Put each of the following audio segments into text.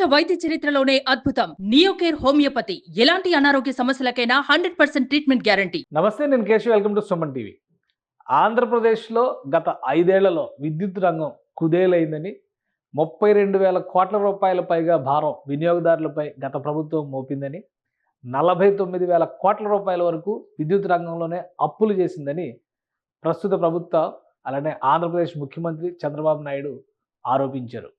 ప్రపంచ వైద్య చరిత్రలోనే అద్భుతం. Neocare homeopathy. ఎలాంటి అనారోగ్య సమస్యలకైనా 100% ట్రీట్మెంట్ గ్యారంటీ. నమస్తే, నేను Keshav. Welcome to Suman TV. ఆంధ్రప్రదేశ్లో గత 5 ఏళ్లలో విద్యుత్ రంగం కుదేలైందని, 32,000 కోట్ల రూపాయల పైగా భారం వినియోగదారులపై గత ప్రభుత్వం మోపిందని, 49,000 కోట్ల రూపాయల వరకు విద్యుత్ రంగంలోనే అప్పులు చేసిందని ప్రస్తుత ప్రభుత్వం, అలానే ఆంధ్రప్రదేశ్ ముఖ్యమంత్రి చంద్రబాబు నాయుడు ఆరోపించారు.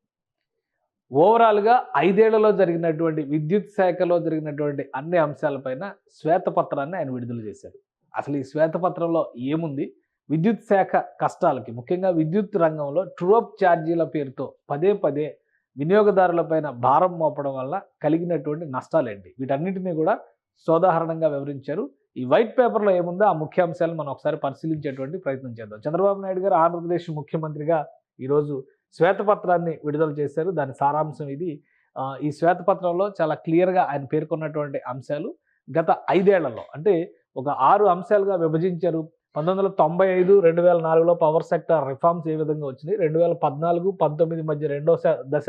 ఓవరాల్గా 5 ఏళ్లలో జరిగినటువంటి విద్యుత్ శాఖలో జరిగినటువంటి అన్ని అంశాలపైన శ్వేతపత్రాన్ని ఆయన విడుదల చేశారు. అసలు ఈ శ్వేతపత్రంలో ఏముంది? విద్యుత్ శాఖ కష్టాలకి, ముఖ్యంగా విద్యుత్ రంగంలో ట్రూఅప్ ఛార్జీల పేరుతో పదే పదే వినియోగదారులపైన భారం మోపడం వల్ల కలిగినటువంటి నష్టాలేంటి, వీటన్నిటినీ కూడా సోదాహరణంగా వివరించారు. ఈ వైట్ పేపర్లో ఏముందో ఆ ముఖ్యాంశాలను మనం ఒకసారి పరిశీలించేటువంటి ప్రయత్నం చేద్దాం. చంద్రబాబు నాయుడు గారు ఆంధ్రప్రదేశ్ ముఖ్యమంత్రిగా ఈరోజు శ్వేతపత్రాన్ని విడుదల చేశారు. దాని సారాంశం ఇది. ఈ శ్వేతపత్రంలో చాలా క్లియర్గా ఆయన పేర్కొన్నటువంటి అంశాలు గత 5 ఏళ్లలో, అంటే ఒక 6 అంశాలుగా విభజించారు. 1995, 2004లో పవర్ సెక్టర్ రిఫార్మ్స్ ఏ విధంగా వచ్చినాయి, 2014, 19 మధ్య రెండో దశ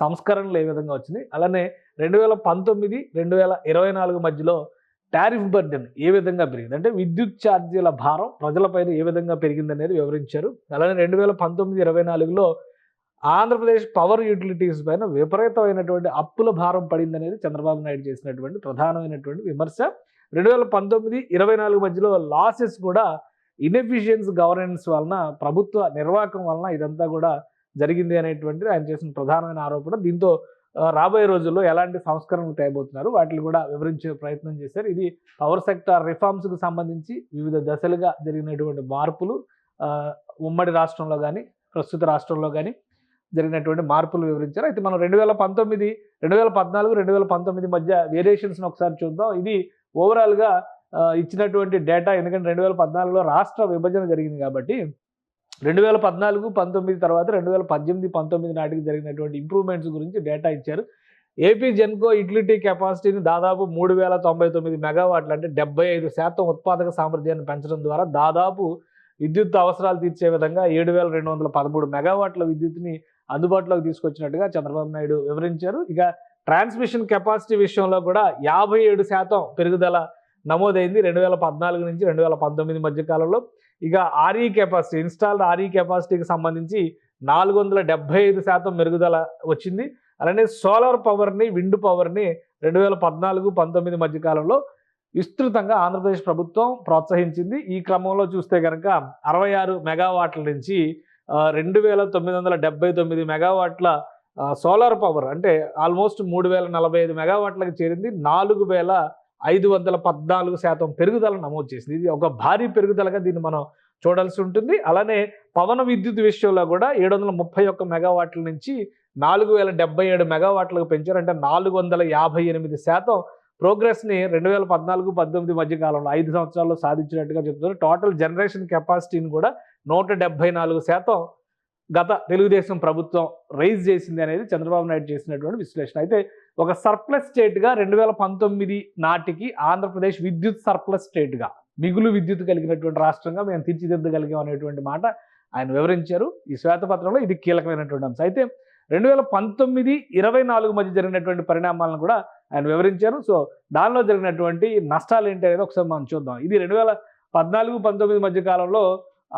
సంస్కరణలు ఏ విధంగా వచ్చినాయి, అలానే 2019, 2024 మధ్యలో టారిఫ్ బర్డెన్ ఏ విధంగా పెరిగింది, అంటే విద్యుత్ ఛార్జీల భారం ప్రజలపైన ఏ విధంగా పెరిగింది అనేది వివరించారు. అలానే 2019, 24లో ఆంధ్రప్రదేశ్ పవర్ యూటిలిటీస్ పైన విపరీతమైనటువంటి అప్పుల భారం పడింది అనేది చంద్రబాబు నాయుడు చేసినటువంటి ప్రధానమైనటువంటి విమర్శ. 2019, 24 మధ్యలో లాసెస్ కూడా ఇన్ఎఫిషియన్స్ గవర్నెన్స్ వలన, ప్రభుత్వ నిర్వాహకం వలన ఇదంతా కూడా జరిగింది అనేటువంటిది ఆయన చేసిన ప్రధానమైన ఆరోపణ. దీంతో రాబోయే రోజుల్లో ఎలాంటి సంస్కరణలు తేబోతున్నారు వాటిని కూడా వివరించే ప్రయత్నం చేశారు. ఇది పవర్ సెక్టార్ రిఫార్మ్స్కు సంబంధించి వివిధ దశలుగా జరిగినటువంటి మార్పులు, ఉమ్మడి రాష్ట్రంలో కానీ ప్రస్తుత రాష్ట్రంలో కానీ జరిగినటువంటి మార్పులు వివరించారు. అయితే మనం 2019, 2014, 2019 మధ్య వేరియేషన్స్ని ఒకసారి చూద్దాం. ఇది ఓవరాల్గా ఇచ్చినటువంటి డేటా. ఎందుకంటే 2014లో రాష్ట్ర విభజన జరిగింది కాబట్టి 2014, 19 తర్వాత 2018, 19 నాటికి జరిగినటువంటి ఇంప్రూవ్మెంట్స్ గురించి డేటా ఇచ్చారు. ఏపీ జెన్కో యూటిలిటీ కెపాసిటీని దాదాపు 3,099 మెగావాట్లు, అంటే 75% ఉత్పాదక సామర్థ్యాన్ని పెంచడం ద్వారా దాదాపు విద్యుత్ అవసరాలు తీర్చే విధంగా 7,213 మెగావాట్ల విద్యుత్ని అందుబాటులోకి తీసుకొచ్చినట్టుగా చంద్రబాబు నాయుడు వివరించారు. ఇక ట్రాన్స్మిషన్ కెపాసిటీ విషయంలో కూడా 57% పెరుగుదల నమోదైంది 2014 నుంచి 2019 మధ్య కాలంలో. ఇక ఆర్ఈ కెపాసిటీ, ఇన్స్టాల్డ్ ఆర్ఈ కెపాసిటీకి సంబంధించి 475% మెరుగుదల వచ్చింది. అలానే సోలార్ పవర్ని, విండ్ పవర్ని 2014, 19 మధ్య కాలంలో విస్తృతంగా ఆంధ్రప్రదేశ్ ప్రభుత్వం ప్రోత్సహించింది. ఈ క్రమంలో చూస్తే కనుక 66 మెగావాట్ల నుంచి 2,979 మెగావాట్ల సోలార్ పవర్, అంటే ఆల్మోస్ట్ 3,045 మెగావాట్లకు చేరింది. 4,514% పెరుగుదల నమోదు చేసింది. ఇది ఒక భారీ పెరుగుదలగా దీన్ని మనం చూడాల్సి ఉంటుంది. అలానే పవన విద్యుత్ విషయంలో కూడా 731 మెగావాట్ల నుంచి 4,077 మెగావాట్లకు పెంచారు. అంటే 458% ప్రోగ్రెస్ని 2014, 19 మధ్య కాలంలో 5 సంవత్సరాల్లో సాధించినట్టుగా చెప్తున్నారు. టోటల్ జనరేషన్ కెపాసిటీని కూడా 174% గత తెలుగుదేశం ప్రభుత్వం రైజ్ చేసింది అనేది చంద్రబాబు నాయుడు చేసినటువంటి విశ్లేషణ. అయితే ఒక సర్ప్లస్ స్టేట్గా 2019 నాటికి ఆంధ్రప్రదేశ్ విద్యుత్ సర్ప్లస్ స్టేట్గా, మిగులు విద్యుత్ కలిగినటువంటి రాష్ట్రంగా మేము తీర్చిదిద్దగలిగాం అనేటువంటి మాట ఆయన వివరించారు ఈ శ్వేతపత్రంలో. ఇది కీలకమైనటువంటి అంశం. అయితే 2019, 24 మధ్య జరిగినటువంటి పరిణామాలను కూడా ఆయన వివరించారు. సో దానిలో జరిగినటువంటి నష్టాలు ఏంటి అనేది ఒకసారి మనం చూద్దాం. ఇది 2014, 19 మధ్య కాలంలో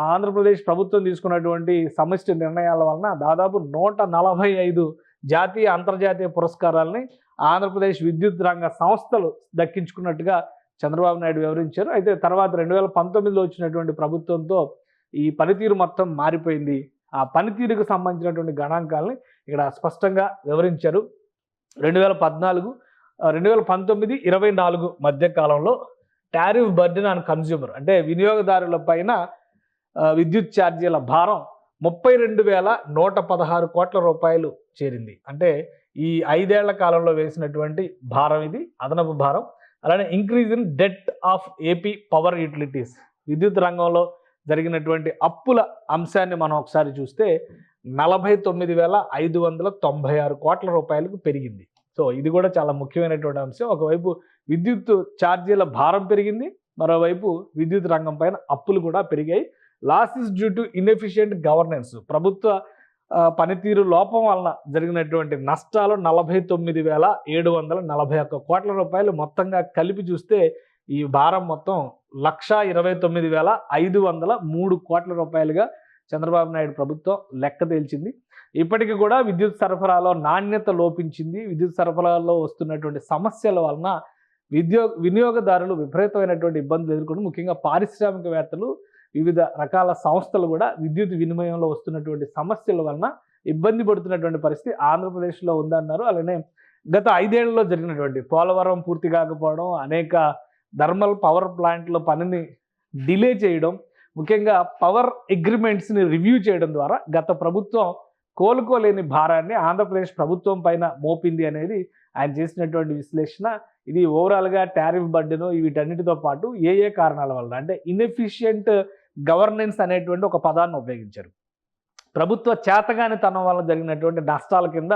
ఆంధ్రప్రదేశ్ ప్రభుత్వం తీసుకున్నటువంటి సమిష్టి నిర్ణయాల వలన దాదాపు 145 జాతీయ, అంతర్జాతీయ పురస్కారాలని ఆంధ్రప్రదేశ్ విద్యుత్ రంగ సంస్థలు దక్కించుకున్నట్టుగా చంద్రబాబు నాయుడు వివరించారు. అయితే తర్వాత 2019లో వచ్చినటువంటి ప్రభుత్వంతో ఈ పనితీరు మొత్తం మారిపోయింది. ఆ పనితీరుకు సంబంధించినటువంటి గణాంకాలని ఇక్కడ స్పష్టంగా వివరించారు. 2019, 24 మధ్య కాలంలో టారిఫ్ బర్డెన్ ఆన్ కన్స్యూమర్, అంటే వినియోగదారుల పైన విద్యుత్ ఛార్జీల భారం 32,116 కోట్ల రూపాయలు చేరింది. అంటే ఈ 5 ఏళ్ల కాలంలో వేసినటువంటి భారం, ఇది అదనపు భారం. అలానే increase in det of AP power utilities, విద్యుత్ రంగంలో జరిగినటువంటి అప్పుల అంశాన్ని మనం ఒకసారి చూస్తే 49,596 కోట్ల రూపాయలకు పెరిగింది. సో ఇది కూడా చాలా ముఖ్యమైనటువంటి అంశం. ఒకవైపు విద్యుత్ ఛార్జీల భారం పెరిగింది, మరోవైపు విద్యుత్ రంగం పైన అప్పులు కూడా పెరిగాయి. Losses due to inefficient governance, ప్రభుత్వ పనితీరు లోపం వలన జరిగినటువంటి నష్టాలు 49,741 కోట్ల రూపాయలు. మొత్తంగా కలిపి చూస్తే ఈ భారం మొత్తం 1,29,503 కోట్ల రూపాయలుగా చంద్రబాబు నాయుడు ప్రభుత్వం లెక్క తేల్చింది. ఇప్పటికీ కూడా విద్యుత్ సరఫరాలో నాణ్యత లోపించింది. విద్యుత్ సరఫరాలో వస్తున్నటువంటి సమస్యల వలన వినియోగదారులు విపరీతమైనటువంటి ఇబ్బందులు ఎదుర్కొని, ముఖ్యంగా పారిశ్రామికవేత్తలు, వివిధ రకాల సంస్థలు కూడా విద్యుత్ వినిమయంలో వస్తున్నటువంటి సమస్యల వలన ఇబ్బంది పడుతున్నటువంటి పరిస్థితి ఆంధ్రప్రదేశ్లో ఉందన్నారు. అలానే గత 5 ఏళ్లలో జరిగినటువంటి పోలవరం పూర్తి కాకపోవడం, అనేక థర్మల్ పవర్ ప్లాంట్ల పనిని డిలే చేయడం, ముఖ్యంగా పవర్ అగ్రిమెంట్స్ని రివ్యూ చేయడం ద్వారా గత ప్రభుత్వం కోలుకోలేని భారాన్ని ఆంధ్రప్రదేశ్ ప్రభుత్వం పైన మోపింది అనేది ఆయన చేసినటువంటి విశ్లేషణ. ఇది ఓవరాల్గా టారిఫ్ బర్డెను వీటన్నిటితో పాటు ఏ కారణాల వల్ల అంటే ఇన్ఎఫిషియంట్ గవర్నెన్స్ అనేటువంటి ఒక పదాన్ని ఉపయోగించారు. ప్రభుత్వ చేతగానితనం వల్ల జరిగినటువంటి నష్టాల కింద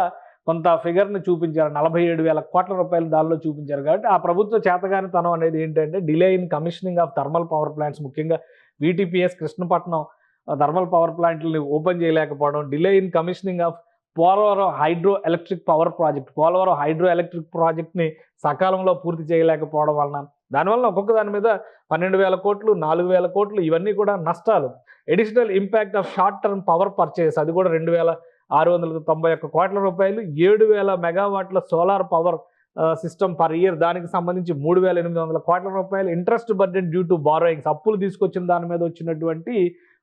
కొంత ఫిగర్ని చూపించారు. 47,000 కోట్ల రూపాయలు దానిలో చూపించారు. కాబట్టి ఆ ప్రభుత్వ చేతగానితనం అనేది ఏంటంటే delay in commissioning of thermal power plants, ముఖ్యంగా VTPS కృష్ణపట్నం థర్మల్ పవర్ ప్లాంట్లని ఓపెన్ చేయలేకపోవడం, delay in commissioning of Polavaram hydro electric ప్రాజెక్ట్ని సకాలంలో పూర్తి చేయలేకపోవడం వలన, దానివల్ల ఒక్కొక్క దాని మీద 12,000 కోట్లు, 4,000 కోట్లు ఇవన్నీ కూడా నష్టాలు. Additional impact of short term power purchase, అది కూడా 2,691 కోట్ల రూపాయలు. 7,000 మెగావాట్ల solar power system per year, దానికి సంబంధించి 3,800 కోట్ల రూపాయలు. Interest burden due to borrowings, అప్పులు తీసుకొచ్చిన దాని మీద వచ్చినటువంటి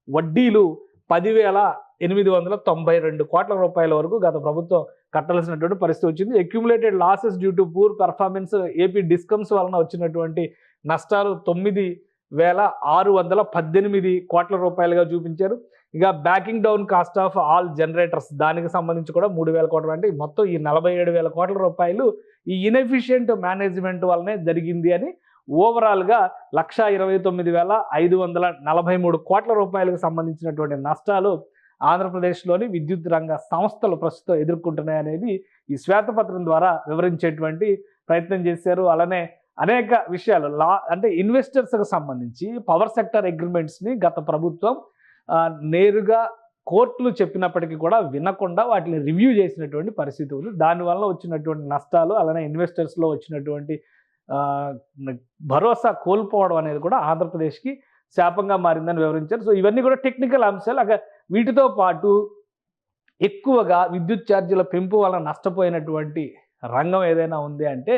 వడ్డీలు 10,892 కోట్ల రూపాయల వరకు గత ప్రభుత్వం కట్టాల్సినటువంటి పరిస్థితి వచ్చింది. Accumulated losses due to poor performance AP discoms వలన వచ్చినటువంటి నష్టాలు 9,618 కోట్ల రూపాయలుగా చూపించారు. ఇక backing down cost of all generators, దానికి సంబంధించి కూడా 3,000 కోట్లు. అంటే మొత్తం ఈ 47,000 కోట్ల రూపాయలు ఈ ఇన్ఎఫిషియంట్ మేనేజ్మెంట్ వల్లనే జరిగింది అని ఓవరాల్గా 1,29,543 కోట్ల రూపాయలకు సంబంధించినటువంటి నష్టాలు ఆంధ్రప్రదేశ్లోని విద్యుత్ రంగ సంస్థలు ప్రస్తుతం ఎదుర్కొంటున్నాయి అనేది ఈ శ్వేతపత్రం ద్వారా వివరించేటువంటి ప్రయత్నం చేశారు. అలానే అనేక విషయాలు అంటే ఇన్వెస్టర్స్కి సంబంధించి పవర్ సెక్టర్ అగ్రిమెంట్స్ని గత ప్రభుత్వం నేరుగా కోర్టులు చెప్పినప్పటికీ కూడా వినకుండా వాటిని రివ్యూ చేసినటువంటి పరిస్థితి ఉంది. దానివల్ల వచ్చినటువంటి నష్టాలు, అలానే ఇన్వెస్టర్స్లో వచ్చినటువంటి భరోసా కోల్పోవడం అనేది కూడా ఆంధ్రప్రదేశ్కి శాపంగా మారిందని వివరించారు. సో ఇవన్నీ కూడా టెక్నికల్ అంశాలు. వీటితో పాటు ఎక్కువగా విద్యుత్ ఛార్జీల పెంపు వల్ల నష్టపోయినటువంటి రంగం ఏదైనా ఉంది అంటే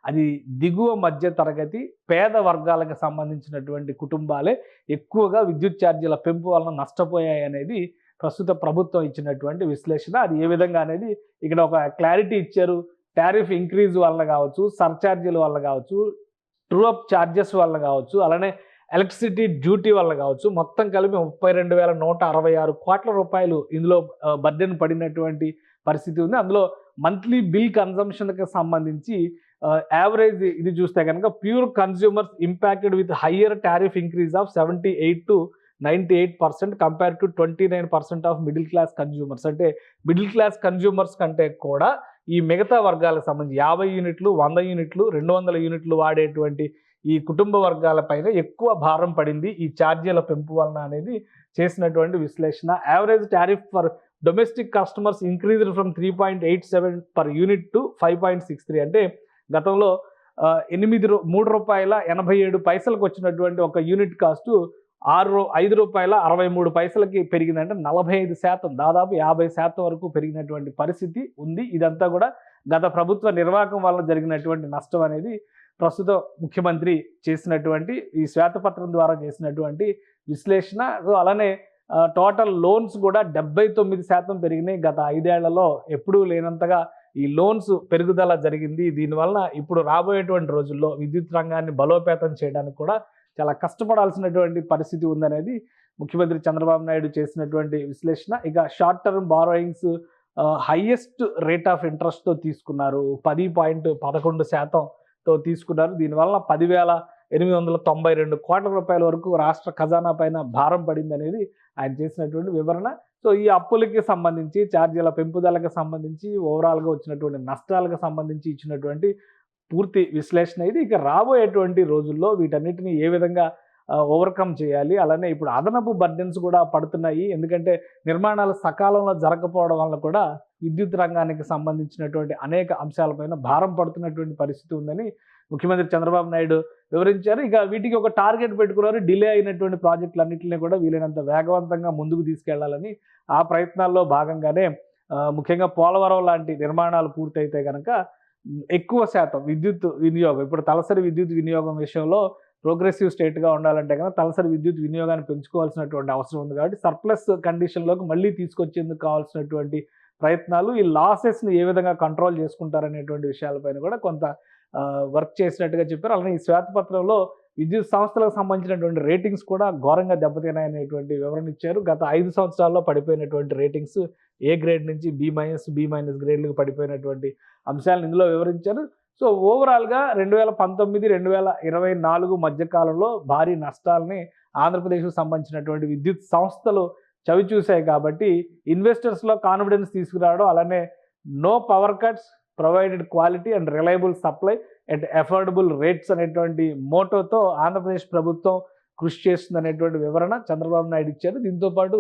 అది దిగువ మధ్య తరగతి పేద వర్గాలకు సంబంధించినటువంటి కుటుంబాలే ఎక్కువగా విద్యుత్ ఛార్జీల పెంపు వలన నష్టపోయాయి అనేది ప్రస్తుత ప్రభుత్వం ఇచ్చినటువంటి విశ్లేషణ. అది ఏ విధంగా అనేది ఇక్కడ ఒక క్లారిటీ ఇచ్చారు. టారిఫ్ ఇంక్రీజ్ వల్ల కావచ్చు, సర్ఛార్జీల వల్ల కావచ్చు, ట్రూ అప్ ఛార్జెస్ వల్ల కావచ్చు, అలానే ఎలక్ట్రిసిటీ డ్యూటీ వల్ల కావచ్చు, మొత్తం కలిపి 32,166 కోట్ల రూపాయలు ఇందులో బర్డెన్ పడినటువంటి పరిస్థితి ఉంది. అందులో మంత్లీ బిల్ కన్జంప్షన్కి సంబంధించి యావరేజ్ ఇది చూస్తే కనుక pure consumers impacted with higher tariff increase of 78 to 98% compare to 29% of middle class consumers. అంటే మిడిల్ క్లాస్ కన్జ్యూమర్స్ కంటే కూడా ఈ మిగతా వర్గాలకు సంబంధించి 50 యూనిట్లు, 100 యూనిట్లు, 200 యూనిట్లు వాడేటువంటి ఈ కుటుంబ వర్గాలపైన ఎక్కువ భారం పడింది ఈ ఛార్జీల పెంపు వలన అనేది చేసినటువంటి విశ్లేషణ. Average tariff for domestic customers increased from 3.87 per unit to 5.63. అంటే గతంలో 3 రూపాయల 87 పైసలకు వచ్చినటువంటి ఒక యూనిట్ కాస్టు 5 రూపాయల 63 పైసలకి పెరిగిందంటే 45%, దాదాపు 50% వరకు పెరిగినటువంటి పరిస్థితి ఉంది. ఇదంతా కూడా గత ప్రభుత్వ నిర్వాహకం వల్ల జరిగినటువంటి నష్టం అనేది ప్రస్తుత ముఖ్యమంత్రి చేసినటువంటి ఈ శ్వేతపత్రం ద్వారా చేసినటువంటి విశ్లేషణ. అలానే టోటల్ లోన్స్ కూడా 79% పెరిగినాయి. గత 5 ఏళ్లలో ఎప్పుడూ లేనంతగా ఈ లోన్స్ పెరుగుదల జరిగింది. దీనివల్ల ఇప్పుడు రాబోయేటువంటి రోజుల్లో విద్యుత్ రంగాన్ని బలోపేతం చేయడానికి కూడా చాలా కష్టపడాల్సినటువంటి పరిస్థితి ఉందనేది ముఖ్యమంత్రి చంద్రబాబు నాయుడు చేసినటువంటి విశ్లేషణ. ఇక short term borrowings highest rate of ఇంట్రెస్ట్తో తీసుకున్నారు, 10.11%తో తీసుకున్నారు. దీనివల్ల 10,892 కోట్ల రూపాయల వరకు రాష్ట్ర ఖజానా పైన భారం పడింది అనేది ఆయన చేసినటువంటి వివరణ. సో ఈ అప్పులకి సంబంధించి, ఛార్జీల పెంపుదలకు సంబంధించి, ఓవరాల్గా వచ్చినటువంటి నష్టాలకు సంబంధించి ఇచ్చినటువంటి పూర్తి విశ్లేషణ ఇది. ఇక రాబోయేటువంటి రోజుల్లో వీటన్నిటిని ఏ విధంగా ఓవర్కమ్ చేయాలి. అలానే ఇప్పుడు అదనపు బర్డెన్స్ కూడా పడుతున్నాయి. ఎందుకంటే నిర్మాణాలు సకాలంలో జరగకపోవడం వల్ల కూడా విద్యుత్ రంగానికి సంబంధించినటువంటి అనేక అంశాలపైన భారం పడుతున్నటువంటి పరిస్థితి ఉందని ముఖ్యమంత్రి చంద్రబాబు నాయుడు వివరించారు. ఇక వీటికి ఒక టార్గెట్ పెట్టుకున్నారు. డిలే అయినటువంటి ప్రాజెక్టులన్నింటినీ కూడా వీలైనంత వేగవంతంగా ముందుకు తీసుకెళ్లాలని. ఆ ప్రయత్నాల్లో భాగంగానే ముఖ్యంగా పోలవరం లాంటి నిర్మాణాలు పూర్తయితే కనుక ఎక్కువ శాతం విద్యుత్ వినియోగం, ఇప్పుడు తలసరి విద్యుత్ వినియోగం విషయంలో ప్రోగ్రెసివ్ స్టేట్గా ఉండాలంటే కనుక తలసరి విద్యుత్ వినియోగాన్ని పెంచుకోవాల్సినటువంటి అవసరం ఉంది. కాబట్టి సర్ప్లస్ కండిషన్లోకి మళ్ళీ తీసుకొచ్చేందుకు కావాల్సినటువంటి ప్రయత్నాలు, ఈ లాసెస్ని ఏ విధంగా కంట్రోల్ చేసుకుంటారనేటువంటి విషయాలపైన కూడా కొంత వర్క్ చేసినట్టుగా చెప్పారు. అలానే ఈ శ్వేతపత్రంలో విద్యుత్ సంస్థలకు సంబంధించినటువంటి రేటింగ్స్ కూడా ఘోరంగా దెబ్బతిన్నాయనేటువంటి వివరణ ఇచ్చారు. గత 5 సంవత్సరాల్లో పడిపోయినటువంటి రేటింగ్స్ ఏ గ్రేడ్ నుంచి బి మైనస్ గ్రేడ్లకు పడిపోయినటువంటి అంశాలను ఇందులో వివరించారు. సో ఓవరాల్గా 2019, 2024 మధ్య కాలంలో భారీ నష్టాలని ఆంధ్రప్రదేశ్కు సంబంధించినటువంటి విద్యుత్ సంస్థలు చవి చూశాయి. కాబట్టి ఇన్వెస్టర్స్లో కాన్ఫిడెన్స్ తీసుకురావడం, అలానే no power cuts, provided quality and reliable supply at affordable rates అనేటువంటి మోటోతో ఆంధ్రప్రదేశ్ ప్రభుత్వం కృషి చేస్తుంది అనేటువంటి వివరణ చంద్రబాబు నాయుడు ఇచ్చారు. దీంతోపాటు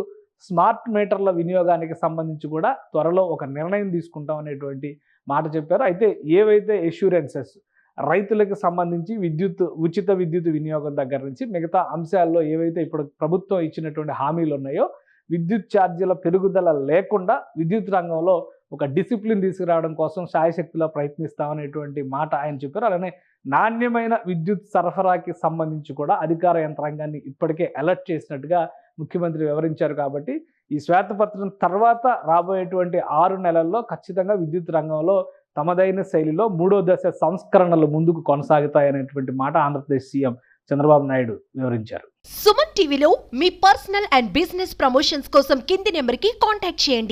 స్మార్ట్ మీటర్ల వినియోగానికి సంబంధించి కూడా త్వరలో ఒక నిర్ణయం తీసుకుంటాం అనేటువంటి మాట చెప్పారు. అయితే ఏవైతే ఎష్యూరెన్సెస్ రైతులకు సంబంధించి ఉచిత విద్యుత్ వినియోగం దగ్గర నుంచి మిగతా అంశాల్లో ఏవైతే ఇప్పుడు ప్రభుత్వం ఇచ్చినటువంటి హామీలు ఉన్నాయో, విద్యుత్ ఛార్జీల పెరుగుదల లేకుండా విద్యుత్ రంగంలో ఒక డిసిప్లిన్ తీసుకురావడం కోసం శాయశక్తిలో ప్రయత్నిస్తామనేటువంటి మాట ఆయన చెప్పారు. అలానే నాణ్యమైన విద్యుత్ సరఫరాకి సంబంధించి కూడా అధికార యంత్రాంగాన్ని ఇప్పటికే అలర్ట్ చేసినట్టుగా ముఖ్యమంత్రి వివరించారు. కాబట్టి ఈ శ్వేతపత్రం తర్వాత రాబోయేటువంటి 6 నెలల్లో ఖచ్చితంగా విద్యుత్ రంగంలో తమదైన శైలిలో 3వ దశ సంస్కరణలు ముందుకు కొనసాగుతాయనేటువంటి మాట ఆంధ్రప్రదేశ్ సీఎం చంద్రబాబు నాయుడు వివరించారు. సుమన్ టీవీలో మీ పర్సనల్ అండ్ బిజినెస్ ప్రమోషన్స్ కోసం కింది నెంబర్కి కాంటాక్ట్ చేయండి.